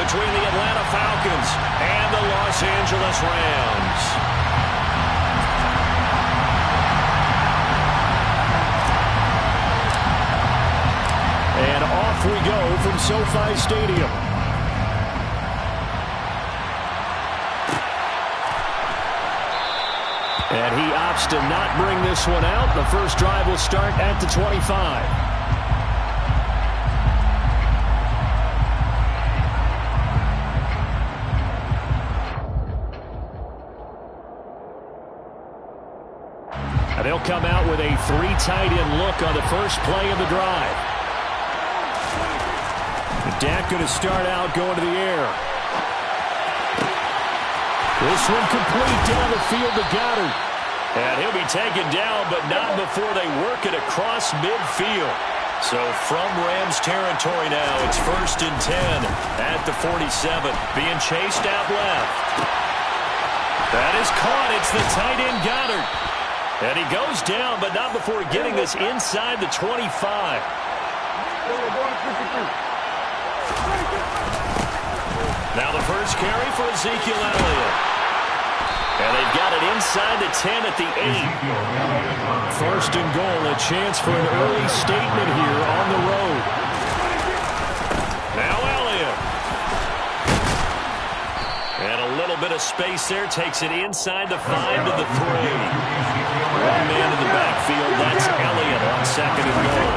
between the Atlanta Falcons and the Los Angeles Rams. And off we go from SoFi Stadium. And he opts to not bring this one out. The first drive will start at the 25. And they'll come out with a 3 tight end look on the first play of the drive. Dak going to start out going to the air. This one complete down the field to Goddard. And he'll be taken down, but not before they work it across midfield. So from Rams territory now, it's 1st and 10 at the 47. Being chased out left. That is caught. It's the tight end Goddard. And he goes down, but not before getting this inside the 25. Now the first carry for Ezekiel Elliott. And they've got it inside the 10 at the 8. 1st and goal, a chance for an early statement here on the road. Now Elliott. And a little bit of space there, takes it inside the 5 to the 3. One man in the backfield, that's Elliott on 2nd and goal.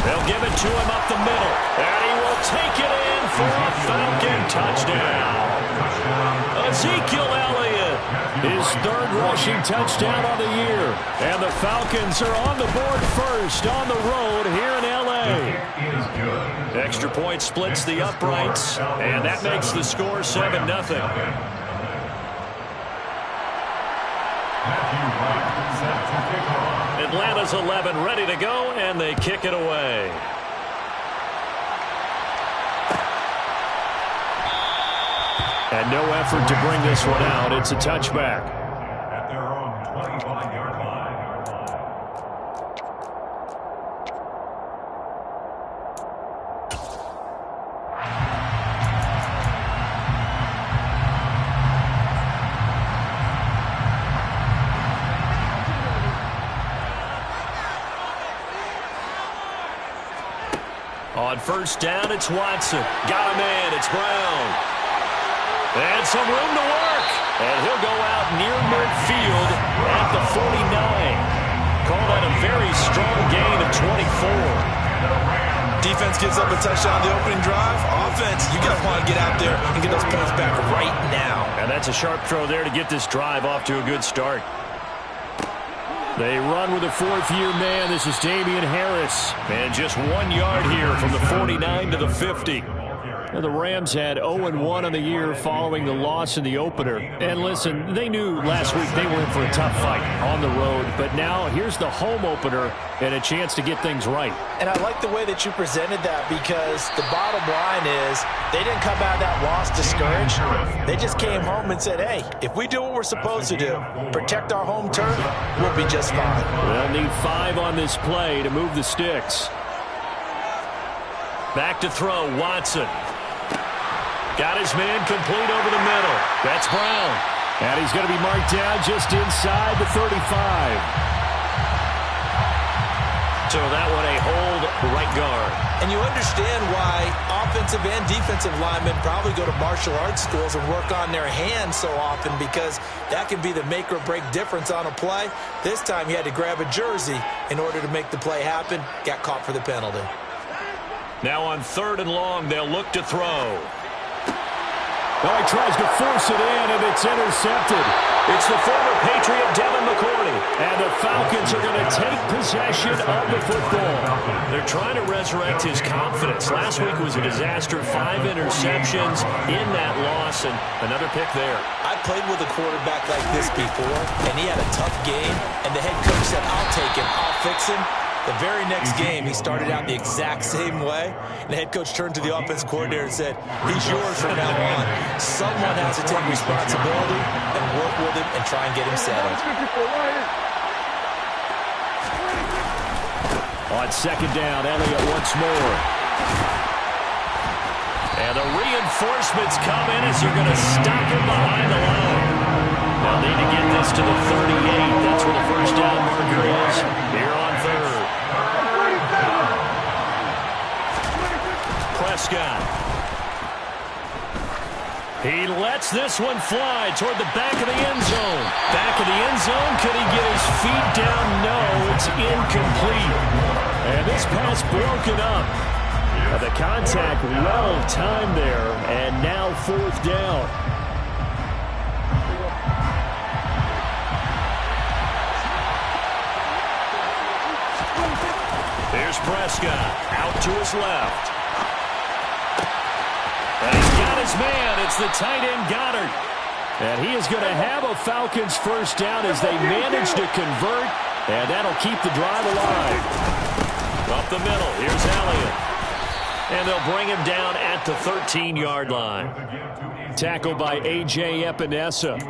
They'll give it to him up the middle. And he will take it in for a Falcon touchdown. Ezekiel Elliott, his 3rd rushing touchdown on the year. And the Falcons are on the board first on the road here in L.A. Extra point splits the uprights, and that makes the score 7-0. Atlanta's 11 ready to go, and they kick it away. And no effort to bring this one out. It's a touchback. At their own 25-yard line. On 1st down, it's Watson. Got a man. It's Brown. And some room to work. And he'll go out near midfield at the 49. Call that a very strong gain of 24. Defense gives up a touchdown on the opening drive. Offense, you got to want to get out there and get those points back right now. And that's a sharp throw there to get this drive off to a good start. They run with a 4th-year man. This is Damian Harris. And just 1 yard here from the 49 to the 50. And the Rams had 0-1 on the year following the loss in the opener. And listen, they knew last week they were in for a tough fight on the road. But now here's the home opener and a chance to get things right. And I like the way that you presented that, because the bottom line is they didn't come out of that loss discouraged. They just came home and said, hey, if we do what we're supposed to do, protect our home turf, we'll be just fine. They'll need 5 on this play to move the sticks. Back to throw, Watson. Got his man complete over the middle. That's Brown. And he's going to be marked down just inside the 35. So that one a hold right guard. And you understand why offensive and defensive linemen probably go to martial arts schools and work on their hands so often, because that can be the make or break difference on a play. This time he had to grab a jersey in order to make the play happen. Got caught for the penalty. Now on 3rd and long, they'll look to throw. Oh, he tries to force it in, and it's intercepted. It's the former Patriot Devin McCourty. And the Falcons are going to take possession of the football. They're trying to resurrect his confidence. Last week was a disaster. 5 interceptions in that loss, and another pick there. I played with a quarterback like this before, and he had a tough game, and the head coach said, I'll take him, I'll fix him. The very next game, he started out the exact same way. And the head coach turned to the offense coordinator and said, he's yours from now on. Someone has to take responsibility and work with him and try and get him settled. On 2nd down, Elliott once more. And And the reinforcements come in as they're going to stop him behind the line. They'll need to get this to the 38. That's where the first down marker is here on third. Prescott. He lets this one fly toward the back of the end zone. Back of the end zone. Could he get his feet down? No, it's incomplete. And this pass broken up. The contact well timed there, and now fourth down. Here's Prescott out to his left. And he's got his man. It's the tight end Goddard. And he is going to have a Falcons first down as they manage to convert. And that'll keep the drive alive. Up the middle. Here's Elliott. And they'll bring him down at the 13-yard line. Tackled by A.J. Epinesa.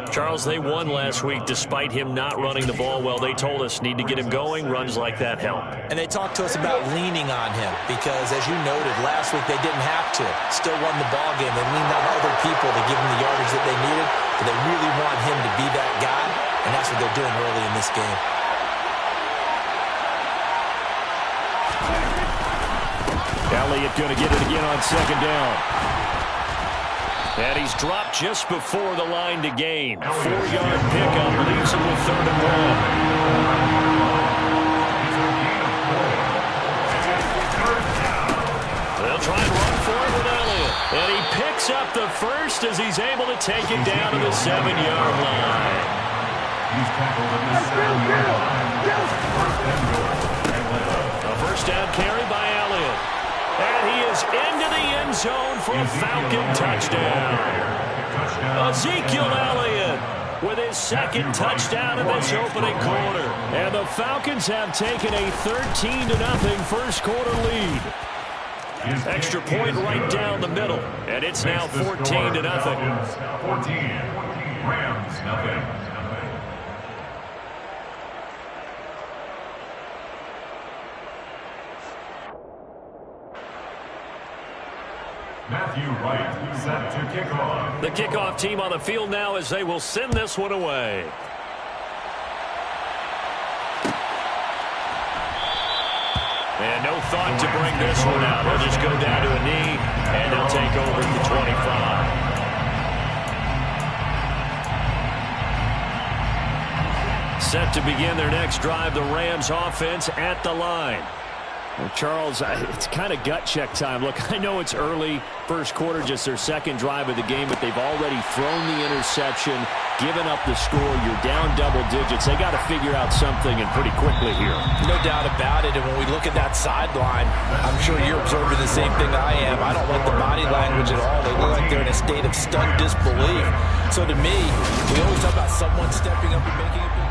Charles, they won last week despite him not running the ball well. They told us need to get him going. Runs like that help. And they talked to us about leaning on him because, as you noted, last week they didn't have to. Still won the ball game. They leaned on other people to give him the yardage that they needed. But they really want him to be that guy, and that's what they're doing early in this game. Elliott going to get it again on second down. And he's dropped just before the line to gain. 4-yard pickup leaves him with 3rd and 1. They'll try and run for it with Elliott. And he picks up the first as he's able to take it down to the 7-yard line. He's tackled at the 7-yard line. A first down carry by Elliott. And he is into the end zone for a Falcon touchdown. Ezekiel Elliott with his 2nd touchdown in this opening quarter. And the Falcons have taken a 13-0 first quarter lead. Extra point right down the middle. And it's now 14-0. 14. Rams, nothing. Matthew Wright set to kick off. The kickoff team on the field now as they will send this one away. And no thought to bring this one out. They'll just go down to a knee, and they'll take over at the 25. Set to begin their next drive, the Rams offense at the line. Well, Charles, it's kind of gut check time. Look, I know it's early, first quarter, just their 2nd drive of the game, but they've already thrown the interception, given up the score. You're down double digits. They got to figure out something, and pretty quickly here. No doubt about it, and when we look at that sideline, I'm sure you're observing the same thing I am. I don't like the body language at all. They look like they're in a state of stunned disbelief. So to me, we always talk about someone stepping up and making a big...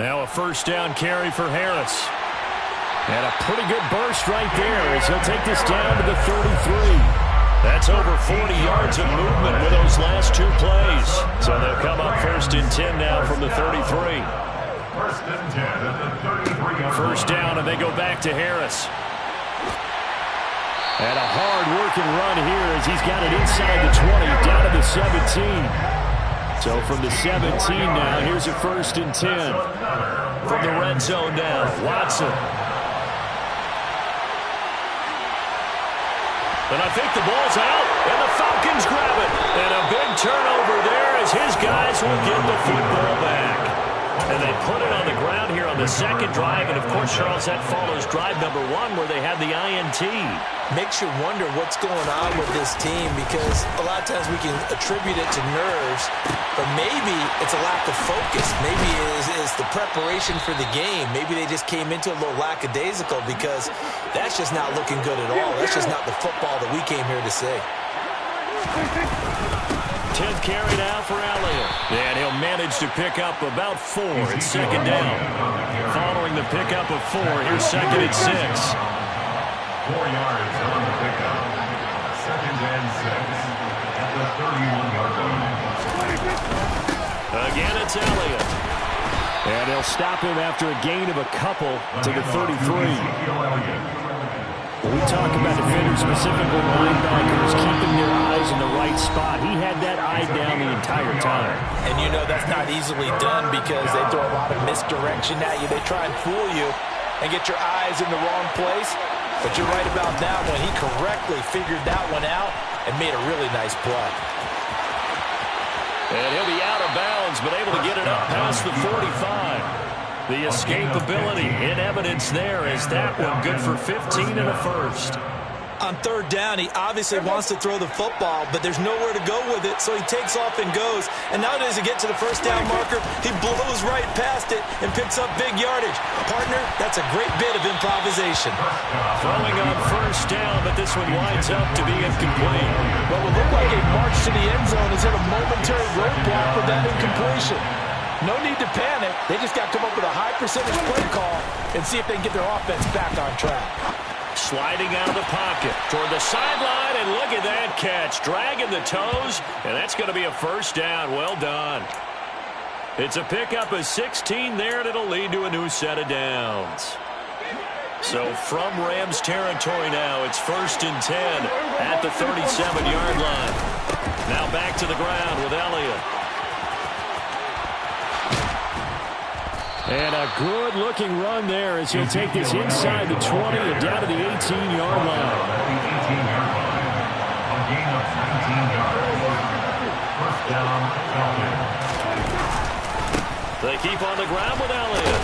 Now a first down carry for Harris. And a pretty good burst right there as he'll take this down to the 33. That's over 40 yards of movement with those last 2 plays. So they'll come up 1st and 10 now from the 33. 1st and 10 at the 33. First down, and they go back to Harris. And a hard-working run here as he's got it inside the 20, down to the 17. So from the 17 now, here's a 1st and 10. From the red zone now, Watson. And I think the ball's out, and the Falcons grab it. And a big turnover there as his guys will get the football back. And they put it on the ground here on the 2nd drive. And, of course, Charles, that follows drive number 1 where they had the INT. Makes you wonder what's going on with this team because a lot of times we can attribute it to nerves, but maybe it's a lack of focus. Maybe it's the preparation for the game. Maybe they just came into it a little lackadaisical because that's just not looking good at all. That's just not the football that we came here to see. 10th carry now for Elliott. And he'll manage to pick up about 4. It's 2nd down. Following the pickup of 4, here's 2nd and 6. 4 yards on the pickup. 2nd and 6 at the 31-yard line. Again, it's Elliott. And they'll stop him after a gain of a couple to the 33. When we talk about defenders, specifically linebackers, keeping their eyes in the right spot, he had that eye down the entire time. And you know that's not easily done because they throw a lot of misdirection at you. They try and fool you and get your eyes in the wrong place. But you're right about that one. He correctly figured that one out and made a really nice play. And he'll be out of bounds, but able to get it up past the 45. The escapability in evidence there as that one good for 15 and a first. On third down, he obviously wants to throw the football, but there's nowhere to go with it, so he takes off and goes. And now as he gets to the first down marker, he blows right past it and picks up big yardage. Partner, that's a great bit of improvisation. Throwing on first down, but this one winds up to be incomplete. What would look like a march to the end zone is hit a momentary roadblock with that incompletion. No need to panic. They just got to come up with a high percentage play call and see if they can get their offense back on track. Sliding out of the pocket toward the sideline, and look at that catch. Dragging the toes, and that's going to be a first down. Well done. It's a pickup of 16 there, and it'll lead to a new set of downs. So from Rams territory now, it's 1st and 10 at the 37-yard line. Now back to the ground with Elliott. And a good-looking run there as he'll take this inside the 20 and down to the 18-yard line. They keep on the ground with Elliott.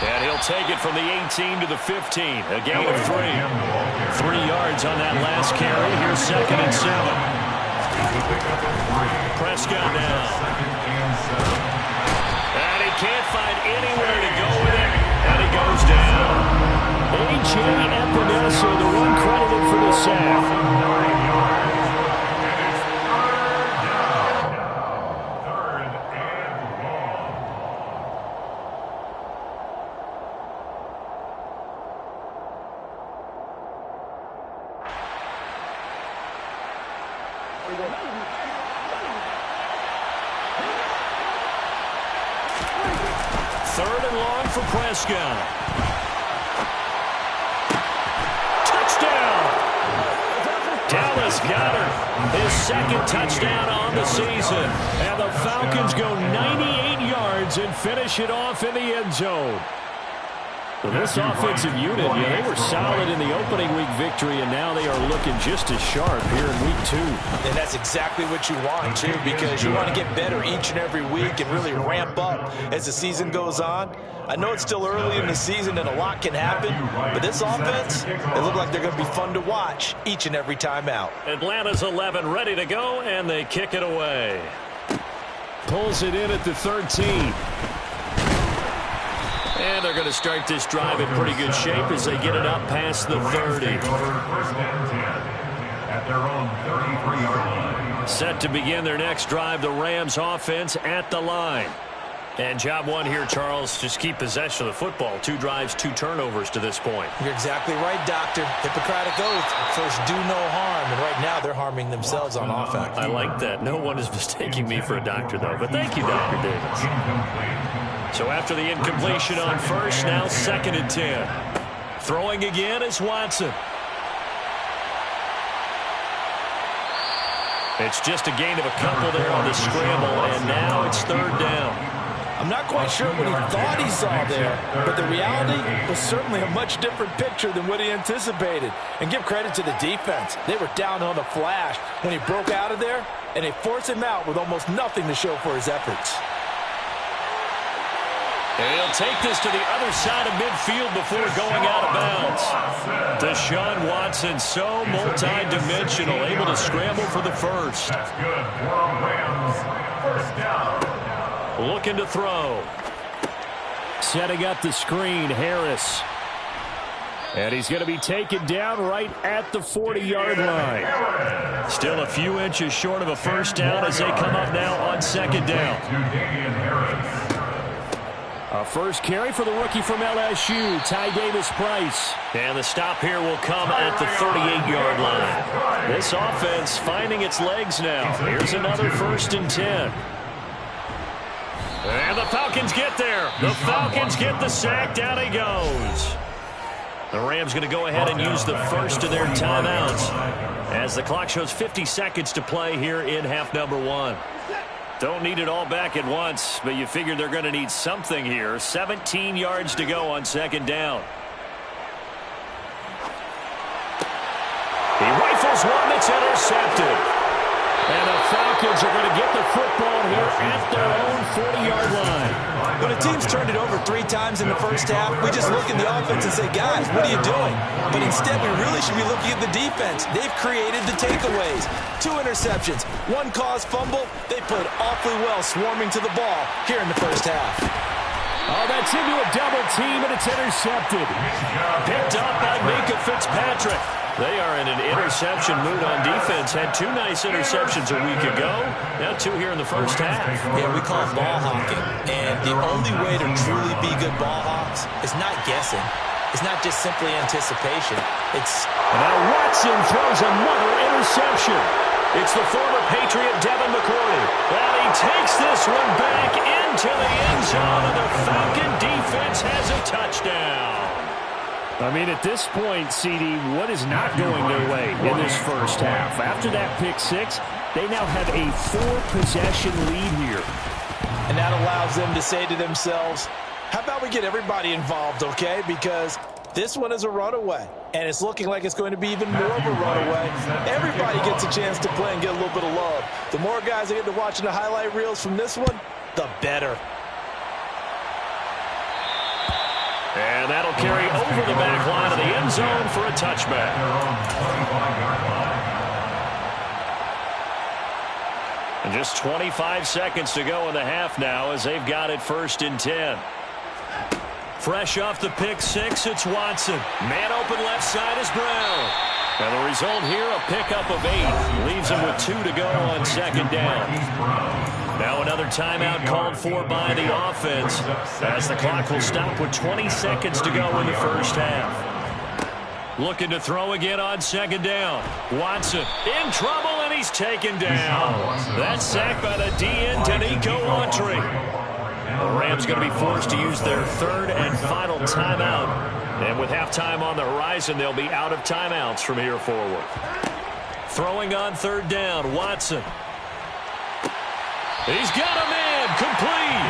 And he'll take it from the 18 to the 15. A gain of 3. 3 yards on that last carry. Here's 2nd and 7. Prescott now. Can't find anywhere to go with it, and he goes down. A.J. Epinesa, the one credited for the sack. Third and long for Prescott. Touchdown! Dallas Goedert, his 2nd touchdown on the season. And the Falcons go 98 yards and finish it off in the end zone. Well, this offensive unit, they were solid in the opening week victory, and now they are looking just as sharp here in week 2. And that's exactly what you want, too, because you want to get better each and every week and really ramp up as the season goes on. I know it's still early in the season and a lot can happen, but this offense, they look like they're going to be fun to watch each and every time out. Atlanta's 11 ready to go, and they kick it away. Pulls it in at the 13. And they're going to start this drive in pretty good shape as they get it up past the 30. Set to begin their next drive, the Rams offense at the line. And job one here, Charles, just keep possession of the football. 2 drives, 2 turnovers to this point. You're exactly right, Doctor. Hippocratic oath, first do no harm. And right now they're harming themselves on offense. I like that. No one is mistaking me for a doctor, though. But thank you, Dr. Davis. So after the incompletion on first, now 2nd and 10. Throwing again is Watson. It's just a gain of a couple there on the scramble, and now it's 3rd down. I'm not quite sure what he thought he saw there, but the reality was certainly a much different picture than what he anticipated. And give credit to the defense. They were down on the flash when he broke out of there, and they forced him out with almost nothing to show for his efforts. And he'll take this to the other side of midfield before going out of bounds. Deshaun Watson, so multi-dimensional, able to scramble for the first. That's good for Rams. First down. Looking to throw. Setting up the screen, Harris. And he's going to be taken down right at the 40-yard line. Still a few inches short of a first down as they come up now on 2nd down. A first carry for the rookie from LSU, Ty Davis-Price. And the stop here will come at the 38-yard line. This offense finding its legs now. Here's another 1st and 10. And the the Falcons get there. The Falcons get the sack. Down he goes. The Rams going to go ahead and use the first of their timeouts as the clock shows 50 seconds to play here in half number 1. Don't need it all back at once, but you figure they're going to need something here. 17 yards to go on second down. He rifles one that's intercepted. And the Falcons are going to get the football here at their own 40-yard line. When a team's turned it over 3 times in the first half, we just look at the offense and say, guys, what are you doing? But instead, we really should be looking at the defense. They've created the takeaways. 2 interceptions, 1 caused fumble. They played awfully well swarming to the ball here in the first half. Oh, that's into a double team, and it's intercepted. Picked up by Minkah Fitzpatrick. They are in an interception mood on defense. Had 2 nice interceptions a week ago. Now 2 here in the first half. Yeah, we call it ball hawking. And the only way to truly be good ball hawks is not guessing. It's not just simply anticipation. It's... And now Watson throws another interception. It's the former Patriot Devin McCourty. And he takes this one back into the end zone, and the Falcon defense has a touchdown. I mean, at this point, CD, what is not going their way in this first half? After that pick 6, they now have a 4-possession lead here. And that allows them to say to themselves, how about we get everybody involved, okay? Because this one is a runaway, and it's looking like it's going to be even more of a runaway. Everybody gets a chance to play and get a little bit of love. The more guys that get to watching the highlight reels from this one, the better. And that'll carry over the back line of the end zone for a touchback. And just 25 seconds to go in the half now as they've got it 1st and 10. Fresh off the pick 6, it's Watson. Man open left side is Brown. And the result here, a pickup of 8. Leaves him with 2 to go on second down. Now another timeout called for by the offense as the clock will stop with 20 seconds to go in the first half. Looking to throw again on second down. Watson in trouble, and he's taken down. That's sacked by the DN, Danico Autry. The Rams going to be forced to use their 3rd and final timeout. And with halftime on the horizon, they'll be out of timeouts from here forward. Throwing on 3rd down, Watson. He's got a man, complete.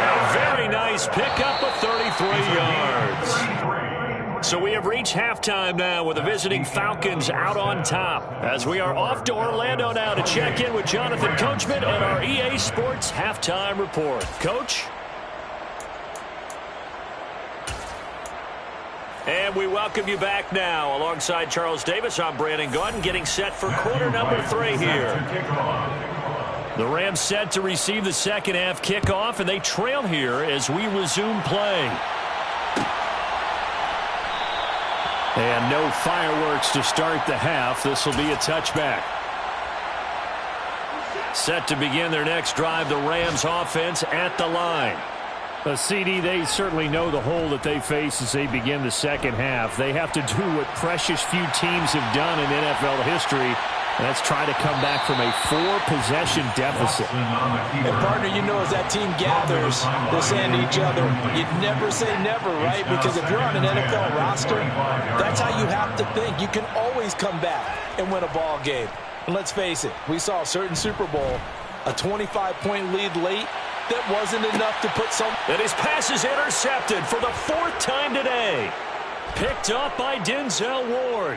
A very nice pickup of 33 yards. So we have reached halftime now with the visiting Falcons out on top. As we are off to Orlando now to check in with Jonathan Coachman and our EA Sports Halftime Report. Coach? And we welcome you back now. Alongside Charles Davis, I'm Brandon Gaudin, getting set for quarter number 3 here. The Rams set to receive the second half kickoff, and they trail here as we resume play. And no fireworks to start the half. This will be a touchback. Set to begin their next drive, the Rams offense at the line. CD, they certainly know the hole that they face as they begin the second half. They have to do what precious few teams have done in NFL history. Let's try to come back from a 4-possession deficit. And, partner, you know, as that team gathers, they're saying to each other, you never say never, right? Because if you're on an NFL roster, that's how you have to think. You can always come back and win a ball game. And let's face it, we saw a certain Super Bowl, a 25-point lead late. That wasn't enough to put some... And his pass is intercepted for the 4th time today. Picked up by Denzel Ward.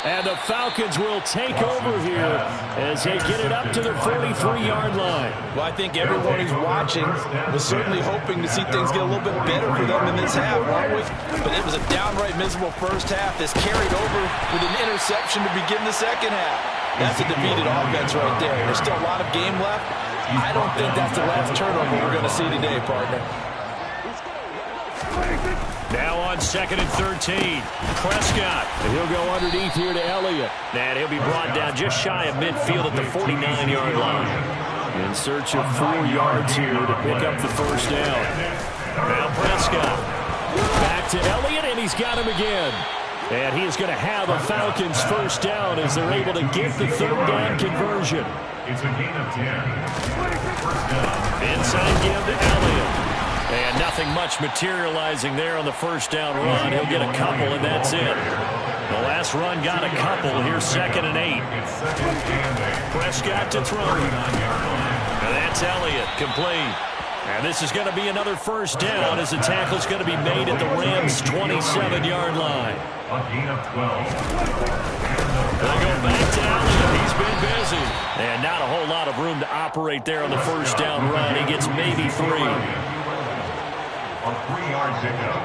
And the Falcons will take over here as they get it up to the 43-yard line. Well, I think everyone who's watching was certainly hoping to see things get a little bit better for them in this half, weren't we? But it was a downright miserable first half. This carried over with an interception to begin the second half. That's a defeated offense right there. There's still a lot of game left. I don't think that's the last turnover we're going to see today, partner. Now on 2nd and 13. Prescott. And he'll go underneath here to Elliott. And he'll be brought down just shy of midfield at the 49-yard line. In search of 4 yards here to pick up the first down. Now Prescott. Back to Elliott, and he's got him again. And he is going to have a Falcons first down as they're able to get the 3rd down conversion. It's a gain of 10. First down. Inside give to Elliott. And nothing much materializing there on the first down run. He'll get a couple, and that's it. The last run got a couple. Here's 2nd and 8. It's 2nd and 8. Prescott to throw. 39-yard line. And that's Elliott, complete. And this is going to be another first down as the tackle's going to be made at the Rams' 27-yard line. A gain of 12. They'll go back to Elliott. He's been busy. And not a whole lot of room to operate there on the first down run. He gets maybe 3. A 3-yard pickup.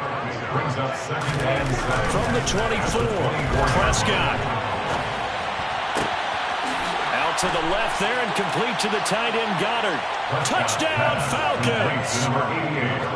Brings up 2nd and 7. From the 24, Prescott. Out to the left there and complete to the tight end Goddard. Touchdown, Falcons! Number 88.